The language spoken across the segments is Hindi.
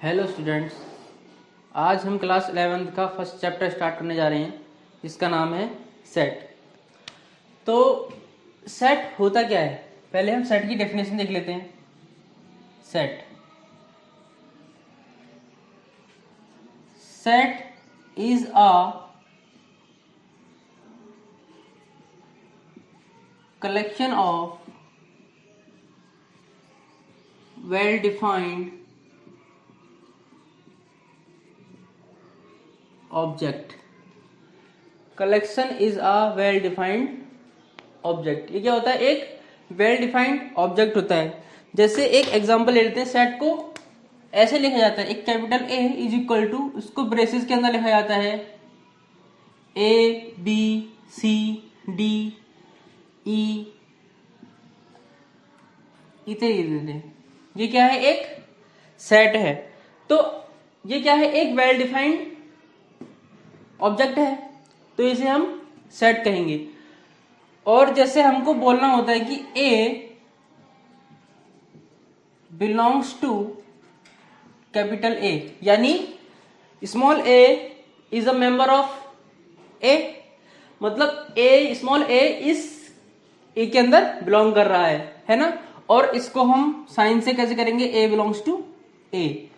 हेलो स्टूडेंट्स, आज हम क्लास 11th का फर्स्ट चैप्टर स्टार्ट करने जा रहे हैं जिसका नाम है सेट। तो सेट होता क्या है, पहले हम सेट की डेफिनेशन देख लेते हैं। Set set is a collection of well defined object. Collection is a well defined object. ये क्या होता है? एक वेल डिफाइंड ऑब्जेक्ट होता है। जैसे एक एग्जांपल ले लेते हैं, सेट को ऐसे लिखा जाता है, एक capital A is equal to, उसको ब्रेसेस के अंदर लिखा जाता है A B C D E इत्यादि। ये क्या है? एक सेट है। तो ये क्या है? एक वेल डिफाइंड ऑब्जेक्ट है, तो इसे हम सेट कहेंगे। और जैसे हमको बोलना होता है कि A belongs to capital A, यानी small A is a member of A, मतलब ए स्मॉल ए इस ए के अंदर बिलोंग कर रहा है ना। और इसको हम साइन से कैसे करेंगे? A belongs to A.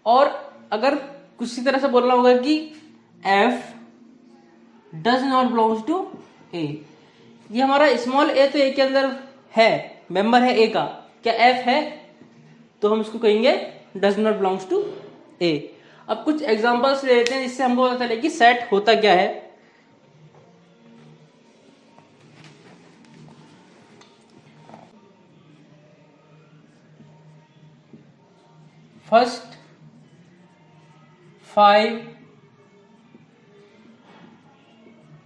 और अगर किसी तरह से बोलना होगा कि F does not belongs to A, ये हमारा स्मॉल ए तो ए के अंदर है, मेंबर है ए का, क्या एफ है? तो हम इसको कहेंगे डज नॉट बिलोंग्स टू ए। अब कुछ एग्जांपल्स ले लेते हैं जिससे हमको पता चले कि सेट होता क्या है। First 5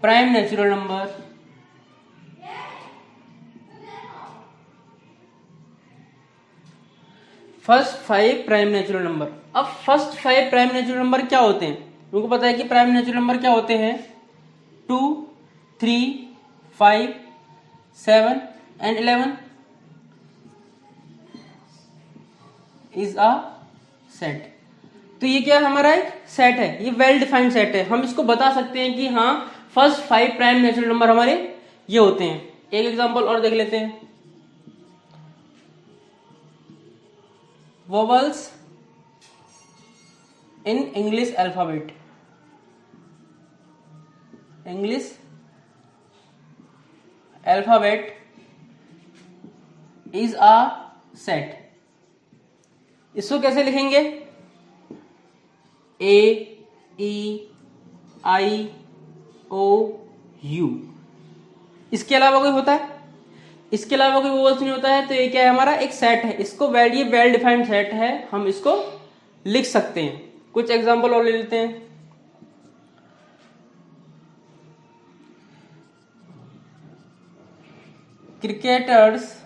prime natural number, first 5 prime natural number. अब फर्स्ट 5 प्राइम नेचुरल नंबर क्या होते हैं? उनको पता है कि प्राइम नेचुरल नंबर क्या होते हैं? 2 3 5 7 एंड 11 इज अ सेट। तो ये क्या हमारा एक सेट है, ये वेल डिफाइंड सेट है। हम इसको बता सकते हैं कि हाँ, फर्स्ट 5 प्राइम नेचुरल नंबर हमारे ये होते हैं। एक एग्जांपल और देख लेते हैं। Vowels in English alphabet. English alphabet is a set. इसको कैसे लिखेंगे? ए ई आई ओ यू। इसके अलावा कोई होता है? इसके अलावा कोई वोवल्स नहीं होता है। तो ये क्या है? हमारा एक सेट है। इसको ये वेल डिफाइंड सेट है, हम इसको लिख सकते हैं। कुछ एग्जांपल और ले लेते हैं। Cricketers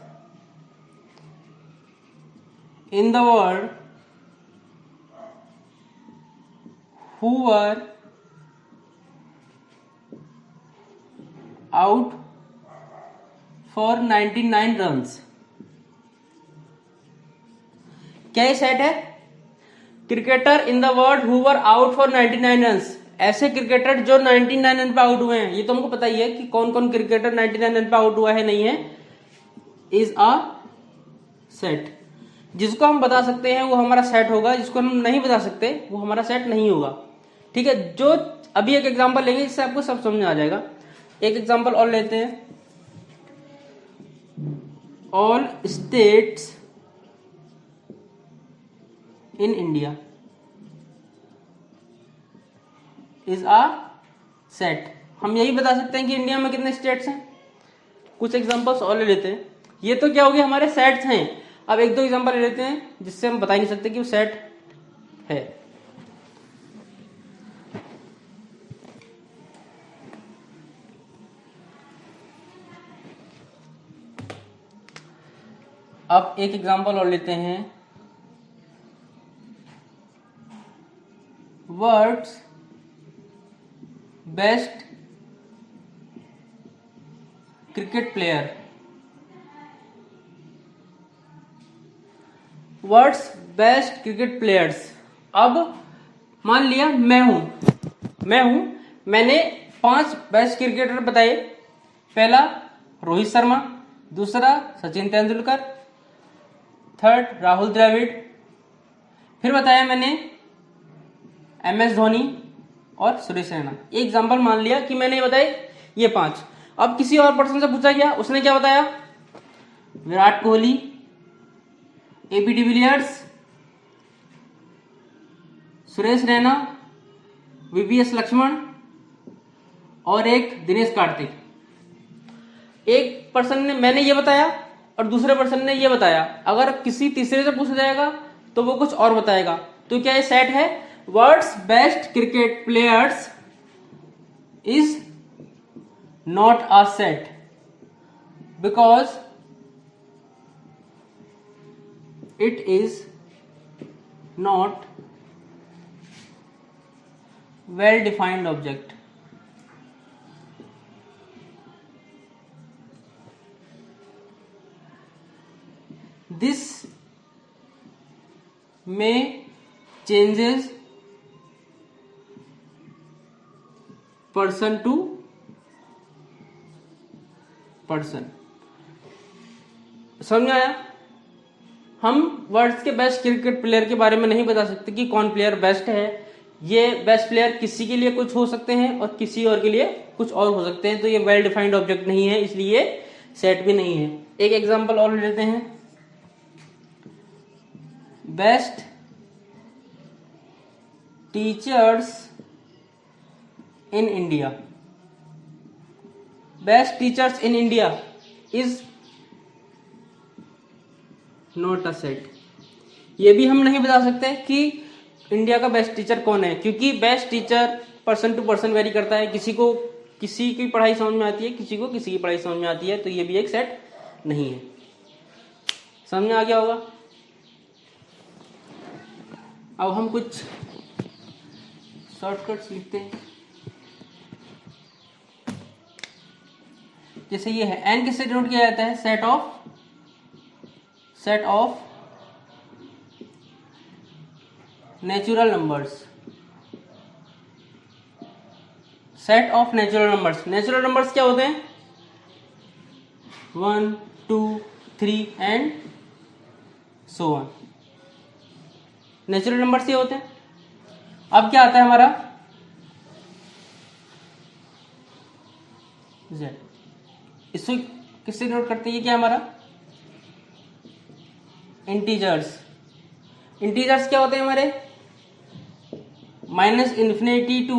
in the world who were out for 99 runs। क्या ये सेट है? Cricketer in the world who were out for 99 runs. ऐसे क्रिकेटर जो 99 रन पे आउट हुए हैं। ये तो हमको पता ही है कि कौन कौन क्रिकेटर 99 रन पे आउट हुआ है, नहीं है। Is a set. जिसको हम बता सकते हैं वो हमारा सेट होगा, जिसको हम नहीं बता सकते वो हमारा सेट नहीं होगा। ठीक है। जो अभी एक एग्जांपल लेंगे जिससे आपको सब समझ आ जाएगा। एक एग्जांपल और लेते हैं। All states in India is a set. हम यही बता सकते हैं कि इंडिया में कितने स्टेट्स हैं। कुछ एग्जांपल्स और ले लेते हैं। ये तो क्या हो गया? हमारे सेट्स हैं। अब एक दो एग्जांपल ले लेते हैं जिससे हम बता ही नहीं सकते कि वो सेट है। अब एक एग्जांपल और लेते हैं। World's best cricket player. World's best cricket players. अब मान लिया मैं हूं, मैंने 5 बेस्ट क्रिकेटर बताए। पहला रोहित शर्मा, दूसरा सचिन तेंदुलकर, थर्ड राहुल द्रविड़, फिर बताया मैंने MS धोनी और सुरेश रैना। एक एग्जाम्पल मान लिया कि मैंने बताए ये 5। अब किसी और पर्सन से पूछा गया, उसने क्या बताया? Virat Kohli, AB de Villiers, Suresh Raina, VVS Laxman और एक दिनेश कार्तिक। एक पर्सन ने, मैंने ये बताया और दूसरे पर्सन ने ये बताया। अगर किसी तीसरे से पूछा जाएगा तो वो कुछ और बताएगा। तो क्या ये सेट है? World's best cricket players is not a set because it is not well defined object. This may changes person to person. समझ में आया? हम वर्ल्ड के बेस्ट क्रिकेट प्लेयर के बारे में नहीं बता सकते कि कौन प्लेयर बेस्ट है। ये बेस्ट प्लेयर किसी के लिए कुछ हो सकते हैं और किसी और के लिए कुछ और हो सकते हैं। तो ये वेल डिफाइंड ऑब्जेक्ट नहीं है, इसलिए सेट भी नहीं है। एक एग्जांपल और लेते हैं। Best teachers in India. Best teachers in India is not a set. ये भी हम नहीं बता सकते कि इंडिया का बेस्ट टीचर कौन है, क्योंकि best teacher person to person vary करता है। किसी को किसी की पढ़ाई समझ में आती है, किसी को किसी की पढ़ाई समझ में आती है। तो ये भी एक सेट नहीं है। समझ में आ गया होगा? अब हम कुछ शॉर्टकट्स लिखते हैं। जैसे ये है, एन किससे डिनोट किया जाता है? Set of natural numbers. Set of natural numbers. Natural numbers क्या होते हैं? 1, 2, 3 and so on. Natural numbers ये होते हैं। अब क्या आता है हमारा? Z। इसको किससे नोट करते हैं? ये क्या हमारा? इंटीजर्स। इंटीजर्स क्या होते हैं हमारे? -∞ टू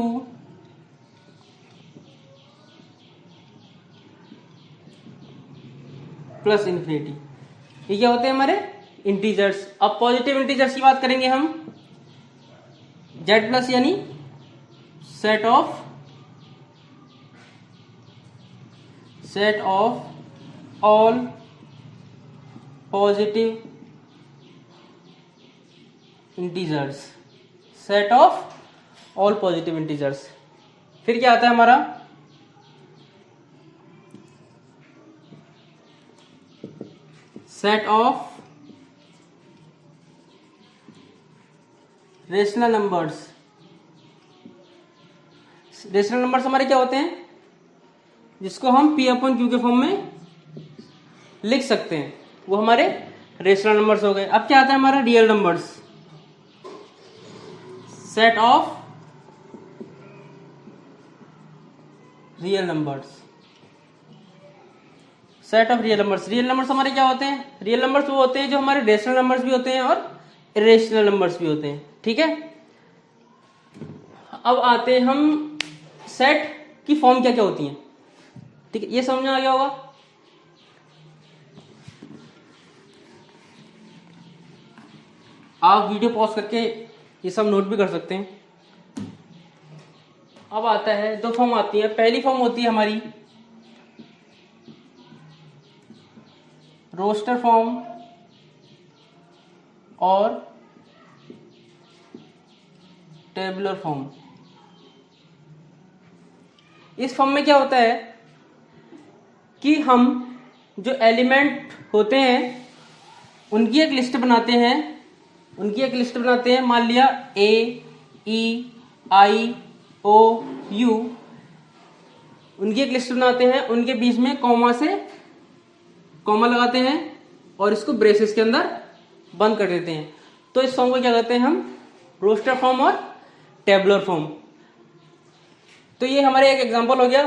+∞। ये क्या होते हैं हमारे? इंटीजर्स। अब पॉजिटिव इंटीजर्स की बात करेंगे हम। Z+ यानी set of all positive integers. Set of all positive integers. फिर क्या आता है हमारा? Set of rational numbers. Rational numbers हमारे क्या होते हैं? जिसको हम P/Q के फॉर्म में लिख सकते हैं, वो हमारे रेशनल नंबर्स हो गए। अब क्या आता है हमारा? Real numbers. Set of real numbers. Set of real numbers. Real numbers हमारे क्या होते हैं? रियल नंबर्स वो होते हैं जो हमारे रेशनल नंबर्स भी होते हैं और इरेशनल नंबर्स भी होते हैं। ठीक है। अब आते हैं हम सेट की फॉर्म क्या क्या होती हैं। ठीक है, ये समझ में आ गया होगा। आप वीडियो पॉज करके ये सब नोट भी कर सकते हैं। अब आता है, 2 फॉर्म आती है। पहली फॉर्म होती है हमारी रोस्टर फॉर्म और टेबुलर फॉर्म। इस फॉर्म में क्या होता है कि हम जो एलिमेंट होते हैं उनकी एक लिस्ट बनाते हैं उनकी एक लिस्ट बनाते हैं। मान लिया ए, ई, आई, ओ, यू, उनकी एक लिस्ट बनाते हैं, उनके बीच में कॉमा लगाते हैं और इसको ब्रेसेस के अंदर बंद कर देते हैं। तो इस फॉर्म को क्या कहते हैं हम? रोस्टर फॉर्म और टेबुलर फॉर्म। तो ये हमारे एक एग्जांपल हो गया।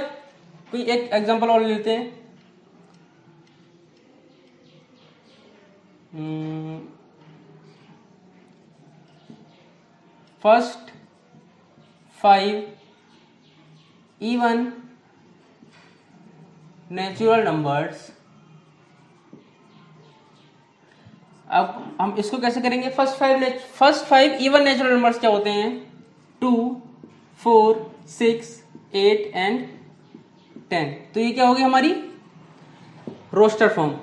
कोई एक एग्जांपल और लेते हैं। First 5 even natural numbers. अब हम इसको कैसे करेंगे? First five even natural numbers क्या होते हैं? 2, 4, 6, 8 एंड 10। तो ये क्या होगी हमारी रोस्टर फॉर्म।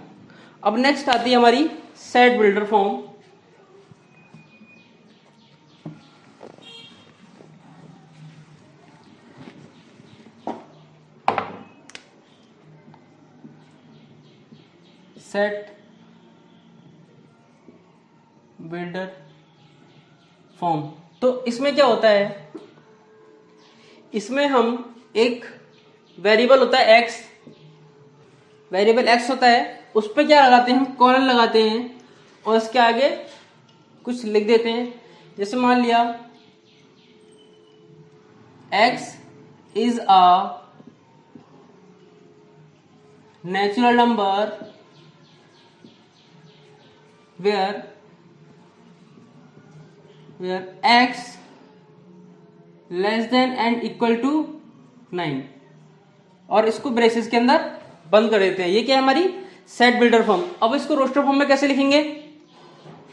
अब नेक्स्ट आती है हमारी set builder form. Set builder form. तो इसमें क्या होता है? इसमें हम एक वेरिएबल होता है एक्स, वेरिएबल एक्स होता है, उस पर क्या लगाते हैं? हम कॉलन लगाते हैं और इसके आगे कुछ लिख देते हैं। जैसे मान लिया x is a natural number where x less than and equal to 9 और इसको ब्रेसेस के अंदर बंद कर देते हैं। ये क्या है? हमारी सेट बिल्डर फॉर्म। अब इसको रोस्टर फॉर्म में कैसे लिखेंगे?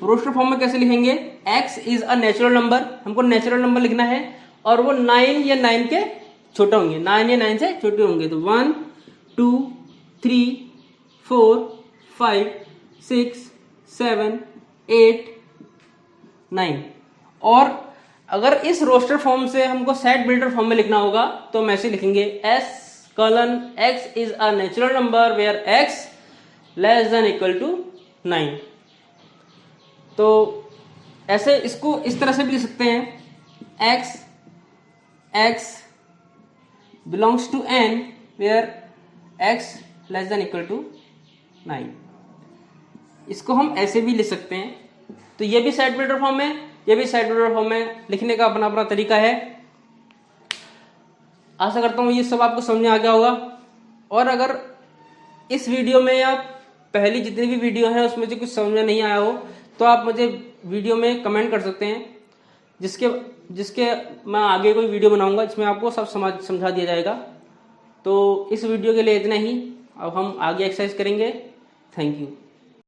रोस्टर फॉर्म में कैसे लिखेंगे? x is a natural number, हमको नेचुरल नंबर लिखना है और वो 9 या 9 के छोटे होंगे, 9 या 9 से छोटे होंगे। तो 1, 2, 3, 4, 5, 6, 7, 8, 9। और अगर इस रोस्टर फॉर्म से हमको सेट बिल्डर फॉर्म में लिखना होगा तो हम ऐसे लिखेंगे s colon x is a natural number where x less than equal to 9। तो ऐसे इसको इस तरह से भी लिख सकते हैं x belongs to n where x less than equal to 9। इसको हम ऐसे भी लिख सकते हैं। तो ये भी सेट बिल्डर फॉर्म है, ये भी सेट बिल्डर फॉर्म में लिखने का अपना अपना तरीका है। आशा करता हूँ ये सब आपको समझ में आ गया होगा। और अगर इस वीडियो में या पहली जितनी भी वीडियो है उसमें से कुछ समझ में नहीं आया हो तो आप मुझे वीडियो में कमेंट कर सकते हैं, जिसके मैं आगे कोई वीडियो बनाऊंगा जिसमें आपको सब समझा दिया जाएगा। तो इस वीडियो के लिए इतना ही। अब हम आगे एक्सरसाइज करेंगे। Thank you.